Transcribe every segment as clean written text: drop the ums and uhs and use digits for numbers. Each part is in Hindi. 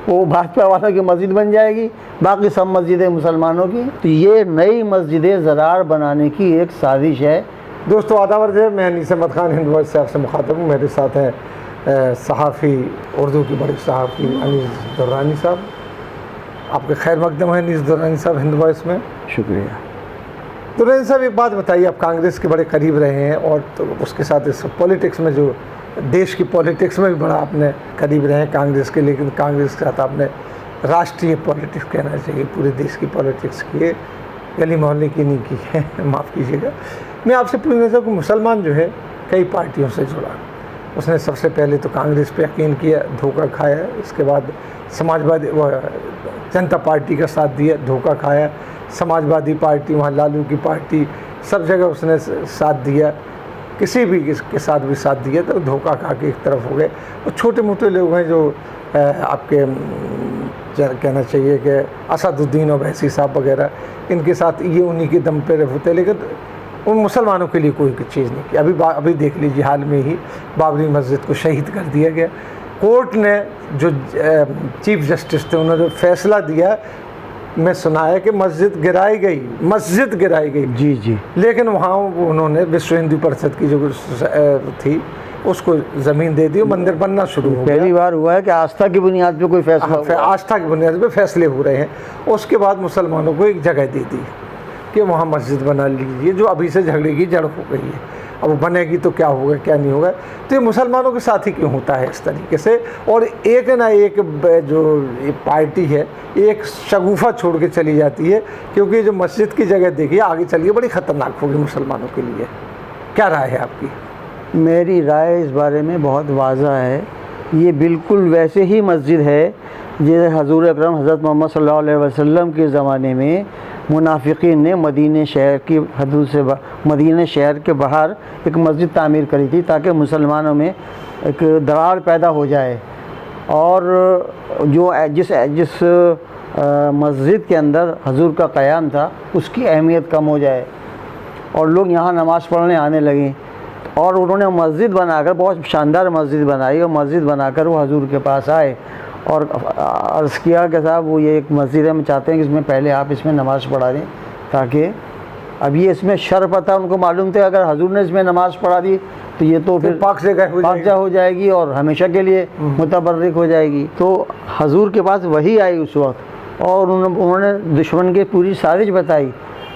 वो भाजपा वालों की मस्जिद बन जाएगी, बाकी सब मस्जिदें मुसलमानों की। तो ये नई मस्जिद ज़रार बनाने की एक साजिश है। दोस्तों आदाब है, मैं अनीस अहमद खान हिंद वॉइस से आपसे मुखातब हूँ। मेरे साथ हैं सहाफ़ी, उर्दू की बड़े सहाफ़ी अनीस दुर्रानी साहब। आपके खैर मकदम है अनीस दुर्रानी साहब हिंद वॉइस में। शुक्रिया। दुर्रानी साहब एक बात बताइए, आप कांग्रेस के बड़े करीब रहे हैं और तो उसके साथ इस पॉलिटिक्स में, जो देश की पॉलिटिक्स में भी बड़ा आपने करीब रहे हैं कांग्रेस के, लेकिन कांग्रेस के साथ आपने राष्ट्रीय पॉलिटिक्स कहना चाहिए, पूरे देश की पॉलिटिक्स की है, गली मोहल्ले की नहीं की है, माफ़ कीजिएगा। मैं आपसे पूछना चाहूँ कि मुसलमान जो है कई पार्टियों से जुड़ा, उसने सबसे पहले तो कांग्रेस पे यकीन किया, धोखा खाया, इसके बाद समाजवादी जनता पार्टी का साथ दिया, धोखा खाया, समाजवादी पार्टी, वहाँ लालू की पार्टी, सब जगह उसने साथ दिया, किसी भी के साथ भी साथ दिया तो धोखा खा के एक तरफ हो गए। और छोटे मोटे लोग हैं जो आपके कहना चाहिए कि असदुद्दीन ओवैसी साहब वगैरह, इनके साथ ये उन्हीं के दम पे होते, लेकिन उन मुसलमानों के लिए कोई चीज़ नहीं की। अभी देख लीजिए, हाल में ही बाबरी मस्जिद को शहीद कर दिया गया। कोर्ट ने जो चीफ जस्टिस थे उन्होंने जो फैसला दिया, मैं सुना है कि मस्जिद गिराई गई जी जी, लेकिन वहाँ उन्होंने विश्व हिंदू परिषद की जो थी उसको ज़मीन दे दी, मंदिर बनना शुरू हो गया। पहली बार हुआ है कि आस्था की बुनियाद पे कोई फैसला, आस्था की बुनियाद पे फैसले हो रहे हैं। उसके बाद मुसलमानों को एक जगह दे दी कि वहाँ मस्जिद बना लीजिए, जो अभी से झगड़े की जड़ हो गई है। अब बनेगी तो क्या होगा क्या नहीं होगा, तो ये मुसलमानों के साथ ही क्यों होता है इस तरीके से। और एक ना एक जो ये पार्टी है एक शगुफा छोड़ के चली जाती है, क्योंकि जो मस्जिद की जगह देखिए आगे चलिए बड़ी ख़तरनाक होगी मुसलमानों के लिए। क्या राय है आपकी? मेरी राय इस बारे में बहुत वाज़ा है। ये बिल्कुल वैसे ही मस्जिद है जैसे हज़ूर अकरम हज़रत मोहम्मद सल्लल्लाहु अलैहि वसल्लम के ज़माने में मुनाफिकीन ने मदीने शहर की हदूद से मदीने शहर के बाहर एक मस्जिद तामीर करी थी, ताकि मुसलमानों में एक दरार पैदा हो जाए। और जो जिस मस्जिद के अंदर हजूर का क़याम था उसकी अहमियत कम हो जाए और लोग यहाँ नमाज़ पढ़ने आने लगे। और उन्होंने मस्जिद बनाकर, बहुत शानदार मस्जिद बनाई, और मस्जिद बनाकर वो हजूर के पास आए और अर्ज़ किया कि साहब वो ये एक मस्जिद है, हम चाहते हैं कि इसमें पहले आप इसमें नमाज़ पढ़ा दें, ताकि अब ये इसमें शर पता उनको मालूम थे, अगर हजूर ने इसमें नमाज़ पढ़ा दी तो ये तो फिर पाकज़ा हो जाएगी और हमेशा के लिए मुतबर्रिक हो जाएगी। तो हजूर के पास वही आई उस वक्त और उन्होंने दुश्मन की पूरी साजिश बताई।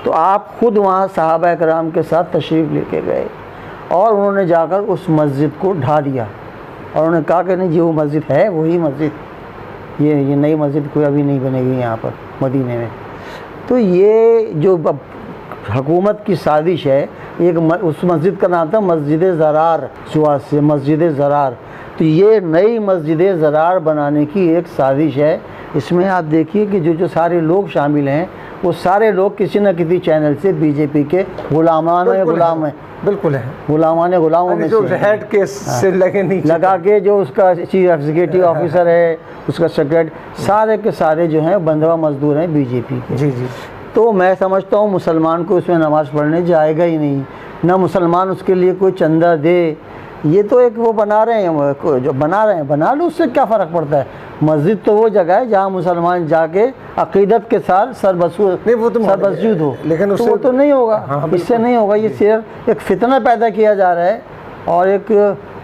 तो आप ख़ुद वहाँ सहाबा कराम के साथ तशरीफ़ लेके गए और उन्होंने जाकर उस मस्जिद को ढा दिया और उन्होंने कहा कि नहीं, जो मस्जिद है वही मस्जिद, ये नई मस्जिद कोई अभी नहीं बनेगी यहाँ पर मदीने में। तो ये जो हुकूमत की साजिश है, एक उस मस्जिद का नाम था मस्जिद ज़रार, सुआ से मस्जिद ज़रार। तो ये नई मस्जिद ज़रार बनाने की एक साजिश है। इसमें आप देखिए कि जो सारे लोग शामिल हैं वो सारे लोग किसी न किसी चैनल से बीजेपी के गुलाम हैं, बिल्कुल है, गुलामों में जो हेड के से लगा के, जो उसका चीफ एग्जीक्यूटिव ऑफिसर है, उसका सेक्रेटरी, सारे के सारे जो हैं बंधवा मजदूर हैं बीजेपी के। जी जी। तो मैं समझता हूँ मुसलमान को उसमें नमाज़ पढ़ने जाएगा ही नहीं, ना मुसलमान उसके लिए कोई चंदा दे। ये तो एक वो बना रहे हैं, जो बना रहे हैं बना लो, उससे क्या फ़र्क पड़ता है। मस्जिद तो वो जगह है जहाँ मुसलमान जाके अक़ीदत के साथ सरबसूद हो, लेकिन तो वो तो नहीं होगा। हाँ, इससे नहीं होगा। ये सिर्फ एक फितना पैदा किया जा रहा है। और एक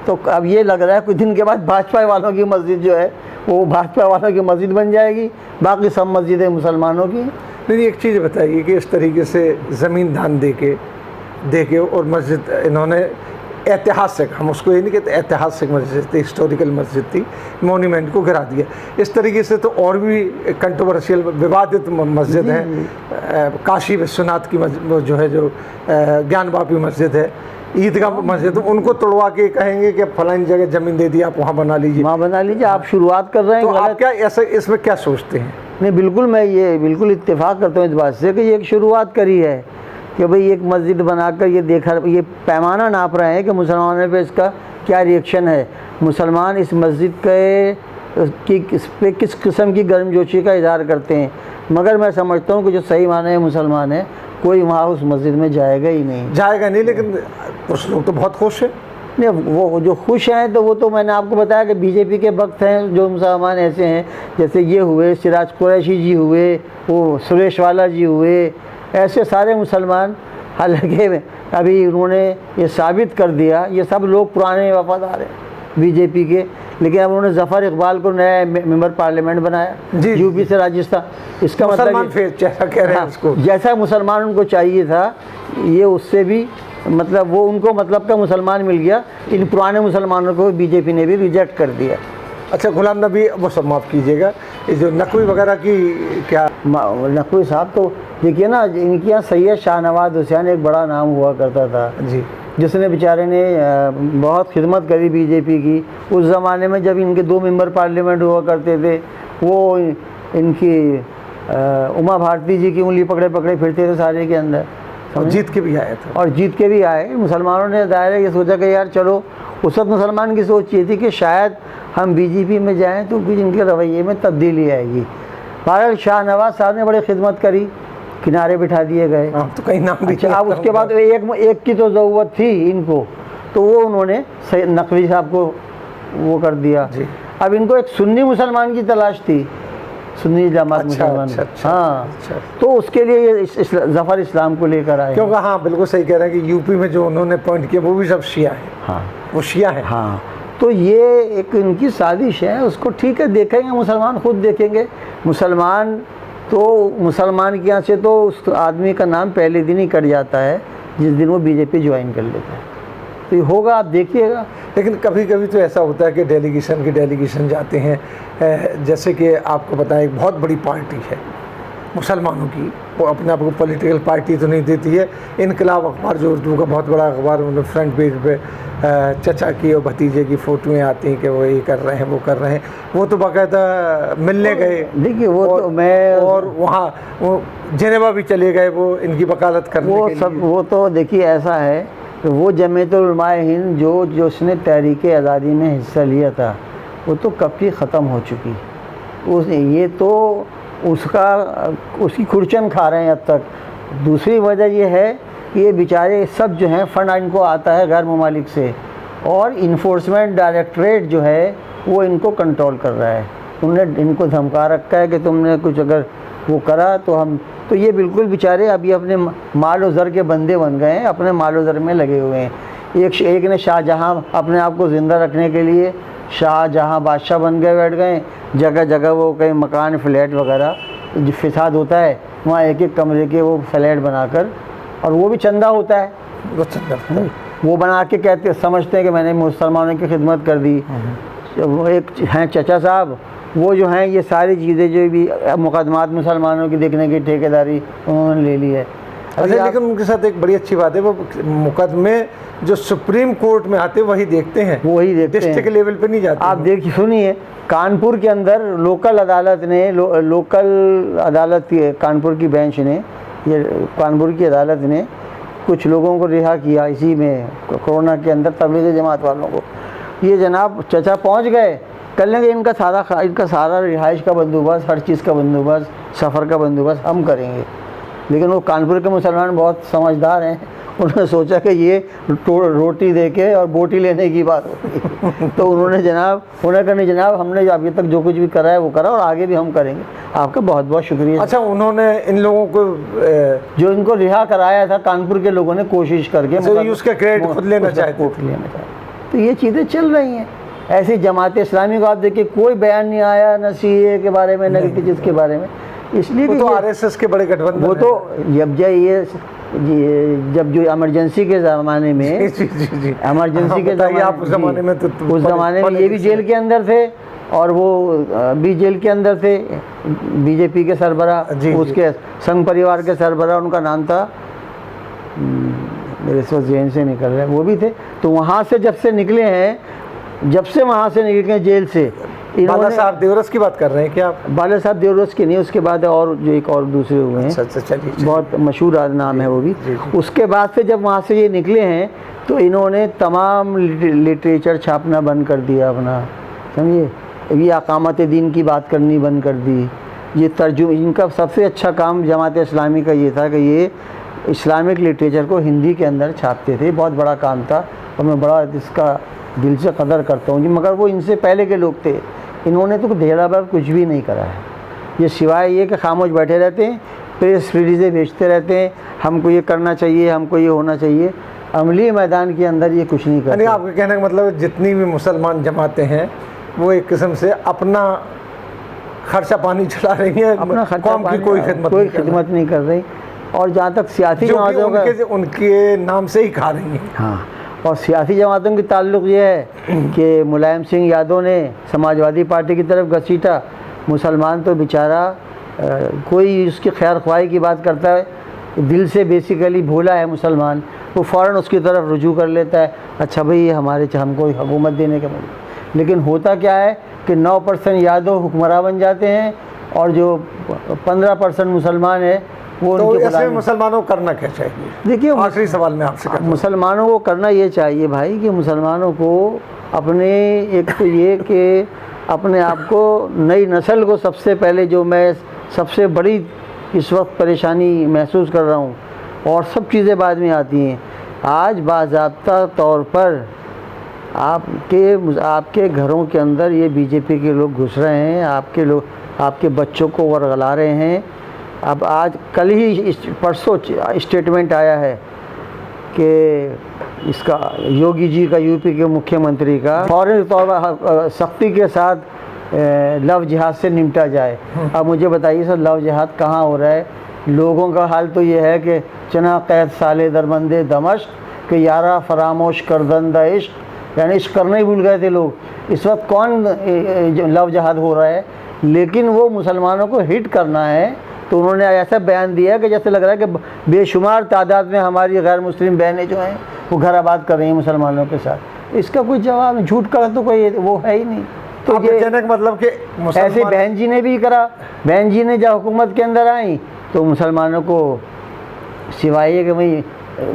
तो अब ये लग रहा है कुछ दिन के बाद भाजपा वालों की मस्जिद जो है वो भाजपा वालों की मस्जिद बन जाएगी, बाकी सब मस्जिदें मुसलमानों की। नहीं, एक चीज़ बताइए कि इस तरीके से ज़मीन दान दे के और मस्जिद इन्होंने ऐतिहासिक, हम उसको ये नहीं कहते, ऐतिहासिक मस्जिद थी, हिस्टोरिकल मस्जिद थी, मोन्यूमेंट को गिरा दिया। इस तरीके से तो और भी कंट्रोवर्शियल विवादित मस्जिद है। काशी विश्वनाथ की मस्जिद जो है, जो ज्ञान वापी मस्जिद है, ईदगाह मस्जिद, उनको तोड़वा के कहेंगे कि फलानी जगह ज़मीन दे दी, आप वहाँ बना लीजिए। आप शुरुआत कर रहे हैं, तो आप क्या ऐसा इसमें क्या सोचते हैं? नहीं, बिल्कुल, मैं ये बिल्कुल इत्तेफाक करता हूँ इस बात से कि ये एक शुरुआत करी है कि भाई एक मस्जिद बनाकर ये देखा, ये पैमाना नाप रहे हैं कि मुसलमानों पे इसका क्या रिएक्शन है, मुसलमान इस मस्जिद के किस किस्म की गर्मजोशी का इज़हार करते हैं। मगर मैं समझता हूँ कि जो सही माने मुसलमान है, कोई वहाँ उस मस्जिद में जाएगा ही नहीं। लेकिन कुछ लोग तो बहुत खुश हैं। नहीं, वो जो खुश हैं तो वो तो मैंने आपको बताया कि बीजेपी के वक्त हैं जो मुसलमान ऐसे हैं, जैसे ये हुए सिराज कुरैशी जी हुए, वो सुरेश वाला जी हुए, ऐसे सारे मुसलमान। हालांकि अभी उन्होंने ये साबित कर दिया, ये सब लोग पुराने वफादार हैं बीजेपी के, लेकिन अब उन्होंने जफ़र इकबाल को नया मेंबर पार्लियामेंट बनाया जी, यूपी से राजस्थान। इसका मुसलमान मतलब फेस जैसा कह रहे हैं उसको, जैसा मुसलमान उनको चाहिए था, ये उससे भी मतलब वो उनको मतलब का मुसलमान मिल गया। इन पुराने मुसलमानों को बीजेपी ने भी रिजेक्ट कर दिया। अच्छा गुलाम नबी, वो सब माफ़ कीजिएगा, ये जो नकवी वगैरह की क्या, नकवी साहब तो देखिए ना, इनके यहाँ सैयद शाहनवाज हुसैन एक बड़ा नाम हुआ करता था जी, जिसने बेचारे ने बहुत खिदमत करी बीजेपी की। उस ज़माने में जब इनके 2 मेंबर पार्लियामेंट हुआ करते थे, वो इनकी उमा भारती जी की उंगली पकड़े पकड़े फिरते थे सारे के अंदर, और जीत के भी आया था। और जीत के भी आए। मुसलमानों ने दायरा ये सोचा कि यार चलो, उस वक्त मुसलमान की सोच ये थी कि शायद हम बीजेपी में जाएं तो कुछ इनके रवैये में तब्दीली आएगी। बहरहाल शाहनवाज साहब ने बड़ी खिदमत करी, किनारे बिठा दिए गए। तो कहीं नाम भी अच्छा, अब उसके बाद एक की तो ज़रूरत थी इनको, तो वो उन्होंने नकवी साहब को वो कर दिया जी। अब इनको एक सुन्नी मुसलमान की तलाश थी, सुन्नी जमात मुसलमान। हाँ, तो उसके लिए ये जफ़र इस्लाम को लेकर आए। क्योंकि हाँ बिल्कुल सही कह रहे हैं कि यूपी में जो उन्होंने पॉइंट किया वो भी सब शिया है। हाँ, वो शिया है। हाँ, तो ये एक इनकी साजिश है। उसको ठीक है, देखेंगे मुसलमान, खुद देखेंगे। मुसलमान के यहाँ से तो उस आदमी का नाम पहले दिन ही कट जाता है जिस दिन वो बीजेपी ज्वाइन कर लेता है। तो ये होगा, आप देखिएगा। लेकिन कभी कभी तो ऐसा होता है कि डेलीगेशन जाते हैं, जैसे कि आपको बताएं एक बहुत बड़ी पार्टी है मुसलमानों की, वो अपने आप को पॉलिटिकल पार्टी तो नहीं देती है। इनकलाब अखबार जो उर्दू का बहुत बड़ा अखबार, उन्होंने फ्रंट पेज पे चचा की और भतीजे की फ़ोटोएँ आती हैं कि वो ये कर रहे हैं, वो कर रहे हैं। वो तो बाकायदा मिलने गए, देखिए वो और, तो मैं और वहाँ वो जेनेवा भी चले गए वो इनकी वकालत करने वो के सब लिए। वो तो देखिए ऐसा है कि वो जमीयतुल उलमाए हिंद जो उसने तहरीक आज़ादी में हिस्सा लिया था, वो तो कब की ख़त्म हो चुकी। ये तो उसकी खुरचन खा रहे हैं अब तक। दूसरी वजह ये है कि ये बेचारे सब जो हैं फंड इनको आता है गैर ममालिक से, और इन्फोर्समेंट डायरेक्टरेट जो है वो इनको कंट्रोल कर रहा है। उन्होंने इनको धमका रखा है कि तुमने कुछ अगर वो करा तो ये बिल्कुल बेचारे अभी अपने माल और ज़र के बंदे बन गए हैं, अपने माल और ज़र में लगे हुए हैं। एक ने शाहजहाँ अपने आप को ज़िंदा रखने के लिए शाहजहाँ बादशाह बन गए, बैठ गए। जगह जगह वो कहीं मकान फ्लैट वगैरह जो फिसाद होता है वहाँ एक एक कमरे के वो फ्लैट बनाकर, और वो भी चंदा होता है, वो बना के कहते समझते हैं कि मैंने मुसलमानों की खिदमत कर दी। वो एक हैं चचा साहब, वो जो हैं ये सारी चीज़ें जो भी मुकदमात मुसलमानों की देखने की ठेकेदारी उन्होंने ले ली है। अच्छा, लेकिन उनके साथ एक बड़ी अच्छी बात है, वो मुकदमे जो सुप्रीम कोर्ट में आते वही देखते हैं, वही देखते हैं, डिस्ट्रिक्ट लेवल पे नहीं जाते। आप देखिए, सुनिए, कानपुर के अंदर लोकल अदालत ने लोकल अदालत कानपुर की बेंच ने, ये कानपुर की अदालत ने कुछ लोगों को रिहा किया इसी में कोरोना के अंदर, तबलीगी जमात वालों को। ये जनाब चचा पहुंच गए, कर लेंगे इनका सारा रिहाइश का बंदोबस्त, हर चीज़ का बंदोबस्त, सफ़र का बंदोबस्त हम करेंगे। लेकिन वो कानपुर के मुसलमान बहुत समझदार हैं, उन्होंने सोचा कि ये रोटी दे के और बोटी लेने की बात होगी। तो उन्होंने जनाब हमने अभी तक जो कुछ भी करा है वो करा, और आगे भी हम करेंगे। आपका बहुत बहुत शुक्रिया। अच्छा, उन्होंने इन लोगों को जो इनको रिहा कराया था कानपुर के लोगों ने कोशिश करके उसका क्रेडिट खुद लेना चाहते। तो ये चीज़ें चल रही हैं। ऐसी जमात इस्लामी को आप देखिए, कोई बयान नहीं आया न सीए के बारे में न किसी चीज़ के बारे में, इसलिए वो तो आरएसएस के बड़े गठबंधन, वो तो जब जो इमरजेंसी के ज़माने में इमरजेंसी के ज़माने में उस ज़माने में ये भी जेल के अंदर थे और वो भी जेल के अंदर थे। बीजेपी के सरबरा, उसके संघ परिवार के सरबरा, उनका नाम था, मेरे इस वक्त जेल से निकल रहे हैं, वो भी थे। तो वहाँ से जब से निकले जेल से, बाला साहब देवरस की बात कर रहे हैं क्या आप? बाला साहब देवरस की नहीं, उसके बाद और जो एक और दूसरे हुए हैं। अच्छा, चलिए, बहुत मशहूर नाम है वो भी। उसके बाद से जब वहाँ से ये निकले हैं तो इन्होंने तमाम लिटरेचर छापना बंद कर दिया अपना, समझिए। ये अकामत दीन की बात करनी बंद कर दी। ये तर्जुम, इनका सबसे अच्छा काम जमात इस्लामी का ये था कि ये इस्लामिक लिटरेचर को हिंदी के अंदर छापते थे। बहुत बड़ा काम था और मैं बड़ा इसका दिल से कदर करता हूँ जी। मगर वो इनसे पहले के लोग थे, इन्होंने तो धेड़ा भर कुछ भी नहीं करा है। ये सिवाय ये कि खामोश बैठे रहते हैं, प्रेस रिलीज़ें भेजते रहते हैं, हमको ये करना चाहिए, हमको ये होना चाहिए। अमली मैदान के अंदर ये कुछ नहीं करते। आपके कहने का मतलब जितनी भी मुसलमान जमातें हैं वो एक किस्म से अपना खर्चा पानी चला रही है, अपना खर्चा कौम की कोई खिदमत नहीं कर रही। और जहाँ तक सियासी जमातों का उनके नाम से ही खा रही हैं। हाँ, और सियासी जमातों की ताल्लुक़ ये है कि मुलायम सिंह यादव ने समाजवादी पार्टी की तरफ घसीटा। मुसलमान तो बेचारा कोई उसकी खैर ख्वाही की बात करता है, दिल से बेसिकली भोला है मुसलमान, वो फ़ौरन उसकी तरफ रुजू कर लेता है, अच्छा भाई ये हमारे हमको हुकूमत देने के मतलब। लेकिन होता क्या है कि 9% यादव हुक्मरान बन जाते हैं और जो 15% मुसलमान है वो तो ऐसे मुसलमानों को करना क्या चाहिए? देखिए, आखिरी सवाल मैं आपसे करता हूं। मुसलमानों को करना ये चाहिए भाई कि मुसलमानों को अपने, एक तो ये कि अपने आप को, नई नस्ल को सबसे पहले, जो मैं सबसे बड़ी इस वक्त परेशानी महसूस कर रहा हूँ, और सब चीज़ें बाद में आती हैं। आज बाज़ाब्ता तौर पर आपके घरों के अंदर ये बीजेपी के लोग घुस रहे हैं, आपके बच्चों को वरगला रहे हैं। अब आज कल ही परसों स्टेटमेंट आया है कि इसका योगी जी का, यूपी के मुख्यमंत्री का, फौरन तौर पर सख्ती के साथ लव जिहाद से निपटा जाए। अब मुझे बताइए सर, लव जिहाद कहाँ हो रहा है? लोगों का हाल तो ये है कि चना कैद साले दरबंदे दमश्क के यारा फरामोश करदंदा इश्क, यानी इश्क करना ही भूल गए थे लोग। इस वक्त कौन लव जिहाद हो रहा है? लेकिन वो मुसलमानों को हिट करना है तो उन्होंने ऐसा बयान दिया कि जैसे लग रहा है कि बेशुमार तादाद में हमारी गैर मुस्लिम बहनें जो हैं वो घर आबाद कर रही हैं मुसलमानों के साथ। इसका कोई जवाब, झूठ का तो कोई वो है ही नहीं। तो ये कहने का मतलब कि ऐसे बहन जी ने भी करा। बहन जी ने जब हुकूमत के अंदर आई तो मुसलमानों को सिवाय कि भाई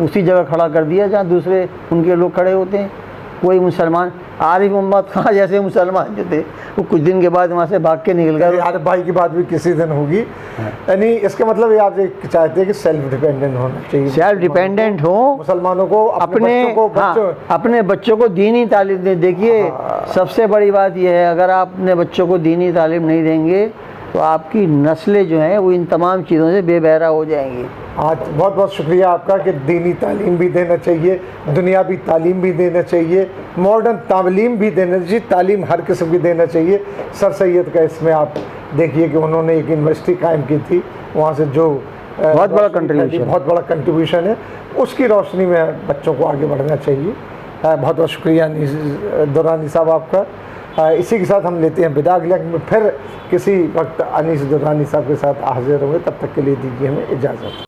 उसी जगह खड़ा कर दिया जहाँ दूसरे उनके लोग खड़े होते हैं। कोई मुसलमान, आरिफ मोहम्मद खां जैसे मुसलमान जो थे वो कुछ दिन के बाद वहाँ से भाग के निकल गए। आरिफ भाई की बात भी किसी दिन होगी। यानी इसका मतलब ये आप चाहते हैं कि सेल्फ डिपेंडेंट होना चाहिए, सेल्फ डिपेंडेंट हो, मुसलमानों को अपने बच्चों को दीनी तालीम दें। देखिए, सबसे बड़ी बात यह है, अगर आप अपने बच्चों को दीनी तालीम नहीं देंगे तो आपकी नस्लें जो हैं वो इन तमाम चीज़ों से बेबहरा हो जाएंगी। आज बहुत बहुत शुक्रिया आपका कि दीनी तालीम भी देना चाहिए, दुनियावी तालीम भी देना चाहिए, मॉडर्न तालीम भी देना चाहिए, तालीम हर किस्म की देना चाहिए। सर सैयद का इसमें आप देखिए कि उन्होंने एक यूनिवर्सिटी कायम की थी, वहाँ से जो बहुत बड़ा कंट्रीब्यूशन है, उसकी रोशनी में बच्चों को आगे बढ़ना चाहिए। बहुत बहुत शुक्रिया दुरानी साहब आपका। इसी के साथ हम लेते हैं विदा। अगले में फिर किसी वक्त अनीस दुरानी साहब के साथ हाजिर होंगे, तब तक के लिए दीजिए हमें इजाज़त।